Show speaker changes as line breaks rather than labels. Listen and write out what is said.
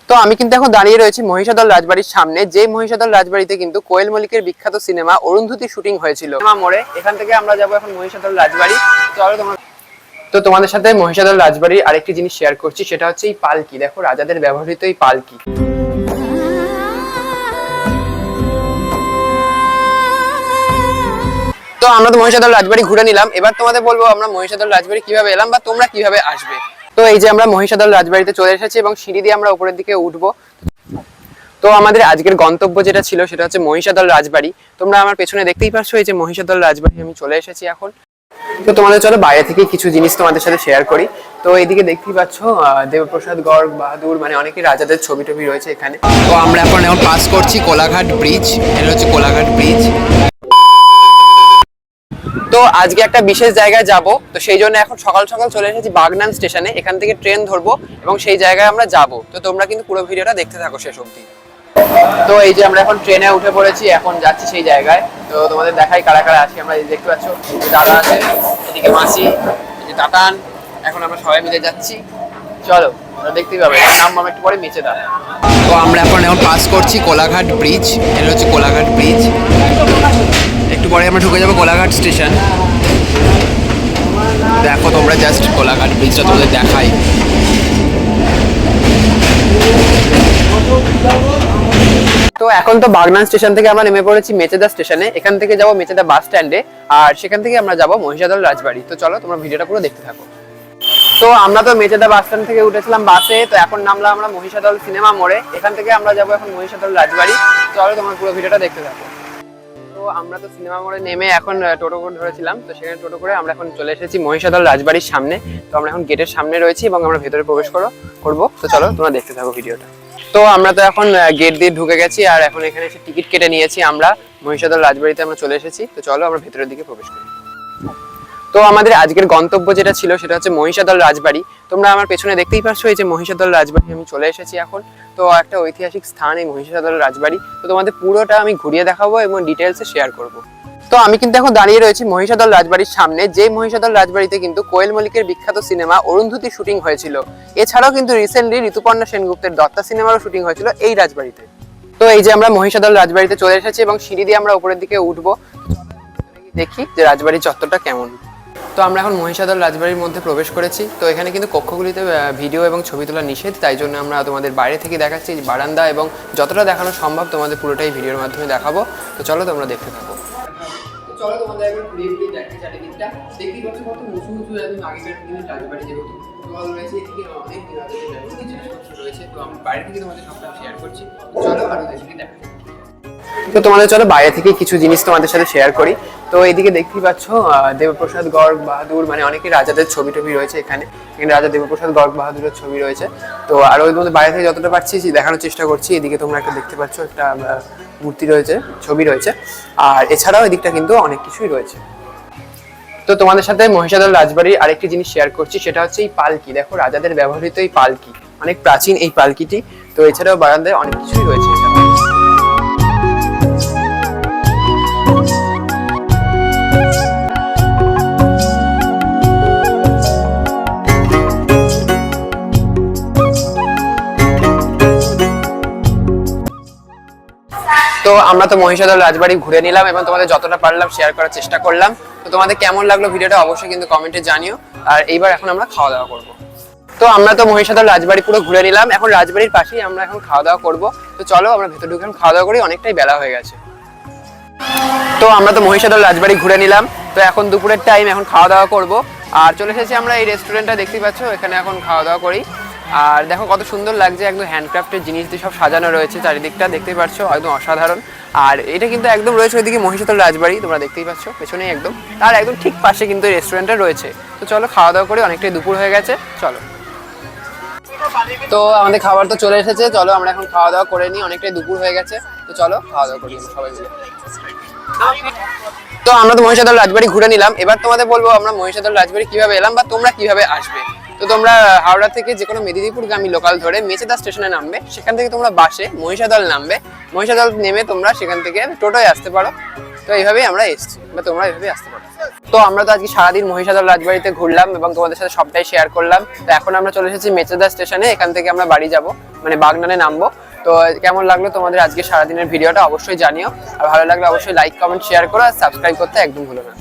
তো আমি কিন্তু এখন দাঁড়িয়ে রয়েছি মহিষাদল রাজবাড়ির সামনে, যে মহিষাদল রাজবাড়িতে কিন্তু কোয়েল মল্লিকের বিখ্যাত সিনেমা অরুন্ধতী শুটিং হয়েছিল। মোড়ে এখান থেকে আমরা যাবো এখন মহিষাদল রাজবাড়ি। চলো তোমাদের সাথে মহিষাদল রাজবাড়ির আরেকটি জিনিস শেয়ার করছি, সেটা হচ্ছে এই পালকি। দেখো, রাজাদের ব্যবহৃত এই পালকি। তো আমরা তো মহিষাদল রাজবাড়ি ঘুরে নিলাম, এবার তোমাদের বলবো আমরা মহিষাদল রাজবাড়ি কিভাবে এলাম বা তোমরা কিভাবে আসবে। তো এই যে আমরা মহিষাদল রাজবাড়িতে চলে এসেছি এবং সিঁড়ি দিয়ে আমরা উপরের দিকে উঠবো। তো আমাদের আজকের গন্তব্য যেটা ছিল সেটা হচ্ছে মহিষাদল রাজবাড়ি। তোমরা আমার পেছনে দেখতেই পাচ্ছ এই যে মহিষাদল রাজবাড়ি আমি চলে এসেছি এখন। তো তোমাদের চলো বাইরে থেকে কিছু জিনিস তোমাদের সাথে শেয়ার করি। তো এইদিকে দেখতেই পাচ্ছ দেবপ্রসাদ গড় বাহাদুর মানে অনেকেই রাজাদের ছবি টবি রয়েছে এখানে। তো আমরা এখন পাস করছি কোলাঘাট ব্রিজ। এটা হচ্ছে কোলাঘাট ব্রিজ। তো আজকে একটা বিশেষ জায়গায় যাব, তো সেই জন্য এখন সকাল সকাল চলে এসেছি বাগনান স্টেশনে। এখান থেকে ট্রেন ধরবো এবং সেই জায়গায় আমরা যাব। তো তোমরা কিন্তু পুরো ভিডিওটা দেখতে থাকো শেষ অবধি। তো এই যে আমরা এখন ট্রেনে উঠে পড়েছি, এখন যাচ্ছি সেই জায়গায়। তো তোমাদের দেখাই কারা কারা আছি আমরা। দেখতে পাচ্ছ দাদা আছে, এদিকে মাসি, এই টাটান। এখন আমরা সবাই মিলে যাচ্ছি। চলো দেখতেই পাবে, নাম একটু পরে মেচেদা। তো আমরা এখন পাস করছি কোলাঘাট ব্রিজ। এটা হচ্ছে কোলাঘাট ব্রিজ। একটু পরে আমরা ঢুকে যাবো কোলাঘাট স্টেশন। দেখো তোমরা জাস্ট কোলাঘাট ব্রিজটা তোমাদের দেখাই। তো এখন তো বাগনান স্টেশন থেকে আমরা নেমে পড়েছি মেচেদা স্টেশনে। এখান থেকে যাবো মেচেদা বাস স্ট্যান্ডে, আর সেখান থেকে আমরা যাবো মহিষাদল রাজবাড়ি। তো চলো তোমরা ভিডিওটা পুরো দেখতে থাকো। তো আমরা তো মেচেদা বাস স্ট্যান্ড থেকে উঠেছিলাম বাসে, তো এখন নামলাম আমরা মহিষাদল সিনেমা মোড়ে। এখান থেকে আমরা যাবো এখন মহিষাদল রাজবাড়ি। চলো তোমরা পুরো ভিডিওটা দেখতে থাকো। তো আমরা তো সিনেমা মোড়ে নেমে এখন টোটো করে ধরেছিলাম, তো সেখানে টোটো করে আমরা এখন চলে এসেছি মহিষাদল রাজবাড়ির সামনে। তো আমরা এখন গেটের সামনে রয়েছি এবং আমরা ভেতরে প্রবেশ করবো। তো চলো তোমরা দেখতে থাকো ভিডিওটা। তো আমরা তো এখন গেট দিয়ে ঢুকে গেছি, আর এখন এখানে এসে টিকিট কেটে নিয়েছি আমরা। মহিষাদল রাজবাড়িতে আমরা চলে এসেছি। তো চলো আমরা ভেতরের দিকে প্রবেশ করি। তো আমাদের আজকের গন্তব্য যেটা ছিল সেটা হচ্ছে মহিষাদল রাজবাড়ি। তোমরা আমার পেছনে দেখতেই পাচ্ছ এই যে মহিষাদল রাজবাড়ি আমি চলে এসেছি এখন। তো একটা ঐতিহাসিক স্থান এই মহিষাদল রাজবাড়ি। তো তোমাদের পুরোটা আমি ঘুরিয়ে দেখাবো এবং ডিটেলসে শেয়ার করব। তো আমি কিন্তু এখন দাঁড়িয়ে রয়েছি মহিষাদল রাজবাড়ির সামনে, যে মহিষাদল রাজবাড়িতে কিন্তু কোয়েল মল্লিকের বিখ্যাত সিনেমা অরুন্ধতী শুটিং হয়েছিল। এছাড়াও কিন্তু রিসেন্টলি ঋতুপর্ণা সেনগুপ্তের দত্তা সিনেমারও শুটিং হয়েছিল এই রাজবাড়িতে। তো এই যে আমরা মহিষাদল রাজবাড়িতে চলে এসেছি এবং সিঁড়ি দিয়ে আমরা উপরের দিকে উঠবো। দেখি যে রাজবাড়ির চত্বরটা কেমন। তো আমরা এখন মহিষাদল রাজবাড়ির মধ্যে প্রবেশ করেছি। তো এখানে কিন্তু কক্ষগুলিতে ভিডিও এবং ছবি তোলা নিষেধ, তাই জন্য আমরা তোমাদের বাইরে থেকে দেখাচ্ছি বারান্দা, এবং যতটা দেখানো সম্ভব তোমাদের পুরোটাই ভিডিওর মাধ্যমে দেখাবো। তো চলো তোমরা দেখতে থাকো। চলো তোমাদের একবার ঘুরিয়ে ঘুরিয়ে দেখাই চারিদিকটা। দেখতেই পাচ্ছ কত উঁচু উঁচু একদম আগেকার দিনের রাজবাড়ি, যেহেতু তোমাদের রয়েছে এদিকে অনেক জিনিসপত্র রয়েছে। তো আমি বাইরে থেকে তোমাদের সবটা শেয়ার করছি। চলো আরো দেখি দেখাই। তো তোমাদের চলো বাইরে থেকে কিছু জিনিস তোমাদের সাথে শেয়ার করি। তো এইদিকে দেখতেই পাচ্ছ দেবপ্রসাদ গড় বাহাদুর মানে অনেকেই রাজাদের ছবি টবি রয়েছে এখানে। এখানে রাজা দেবপ্রসাদ গড় বাহাদুরের ছবি রয়েছে। তো আর ওই মধ্যে বাইরে থেকে যতটা পারছি দেখানোর চেষ্টা করছি। এদিকে তোমরা একটা দেখতে পাচ্ছ একটা মূর্তি রয়েছে, ছবি রয়েছে, আর এছাড়াও এদিকটা কিন্তু অনেক কিছুই রয়েছে। তো তোমাদের সাথে মহিষাদল রাজবাড়ির আরেকটি জিনিস শেয়ার করছি, সেটা হচ্ছে এই পালকি। দেখো, রাজাদের ব্যবহৃত এই পালকি, অনেক প্রাচীন এই পালকিটি। তো এছাড়াও বারান্দায় অনেক কিছুই রয়েছে। তো আমরা তো মহিষাদল রাজবাড়ি ঘুরে নিলাম এবং তোমাদের যতটা পারলাম শেয়ার করার চেষ্টা করলাম। তো তোমাদের কেমন লাগলো ভিডিওটা অবশ্যই কিন্তু কমেন্টে জানিও। আর এইবার এখন আমরা খাওয়া দাওয়া করবো। তো আমরা তো মহিষাদল রাজবাড়ি পুরো ঘুরে নিলাম, এখন রাজবাড়ির পাশেই আমরা এখন খাওয়া দাওয়া করবো। তো চলো আমরা ভেতর ঢুকে খাওয়া দাওয়া করি, অনেকটাই বেলা হয়ে গেছে। তো আমরা তো মহিষাদল রাজবাড়ি ঘুরে নিলাম, তো এখন দুপুরের টাইম, এখন খাওয়া দাওয়া করবো। আর চলে এসেছি আমরা এই রেস্টুরেন্টটা, দেখতেই পাচ্ছ এখানে এখন খাওয়া দাওয়া করি। আর দেখো কত সুন্দর লাগছে, একদম হ্যান্ডক্রাফটের জিনিস দিয়ে সব সাজানো রয়েছে চারিদিকটা, দেখতেই পাচ্ছ একদম অসাধারণ। আর এটা কিন্তু একদম রয়েছে ওইদিকে মহিষাদল রাজবাড়ি, তোমরা দেখতেই পাচ্ছ পেছনেই একদম, তার একদম ঠিক পাশে কিন্তু এই রেস্টুরেন্টটা রয়েছে। তো চলো খাওয়া দাওয়া করি, অনেকটাই দুপুর হয়ে গেছে, চলো। তো আমাদের খাবার তো চলে এসেছে, চলো আমরা এখন খাওয়া দাওয়া করে নিই, অনেকটাই দুপুর হয়ে গেছে। তো চলো খাওয়া দাওয়া করি সবাই মিলে। তো আমরা তো মহিষাদল রাজবাড়ি ঘুরে নিলাম, এবার তোমাদের বলবো আমরা মহিষাদল রাজবাড়ি কিভাবে এলাম বা তোমরা কিভাবে আসবে। তো তোমরা হাওড়া থেকে যে কোনো মেদিনীপুরগামী লোকাল ধরে মেচেদা স্টেশনে নামবে, সেখান থেকে তোমরা বাসে মহিষাদল নামবে, মহিষাদল নেমে তোমরা সেখান থেকে টোটোয় আসতে পারো। তো এইভাবেই আমরা এসেছি বা তোমরা এইভাবেই আসতে পারো। তো আমরা তো আজকে সারাদিন মহিষাদল রাজবাড়িতে ঘুরলাম এবং তোমাদের সাথে সবটাই শেয়ার করলাম। তো এখন আমরা চলে এসেছি মেচেদা স্টেশনে, এখান থেকে আমরা বাড়ি যাব, মানে বাগনানে নামবো। তো কেমন লাগলো তোমাদের আজকে সারাদিনের ভিডিওটা অবশ্যই জানিও, আর ভালো লাগলে অবশ্যই লাইক কমেন্ট শেয়ার করো, আর সাবস্ক্রাইব করতে একদম ভুলো না।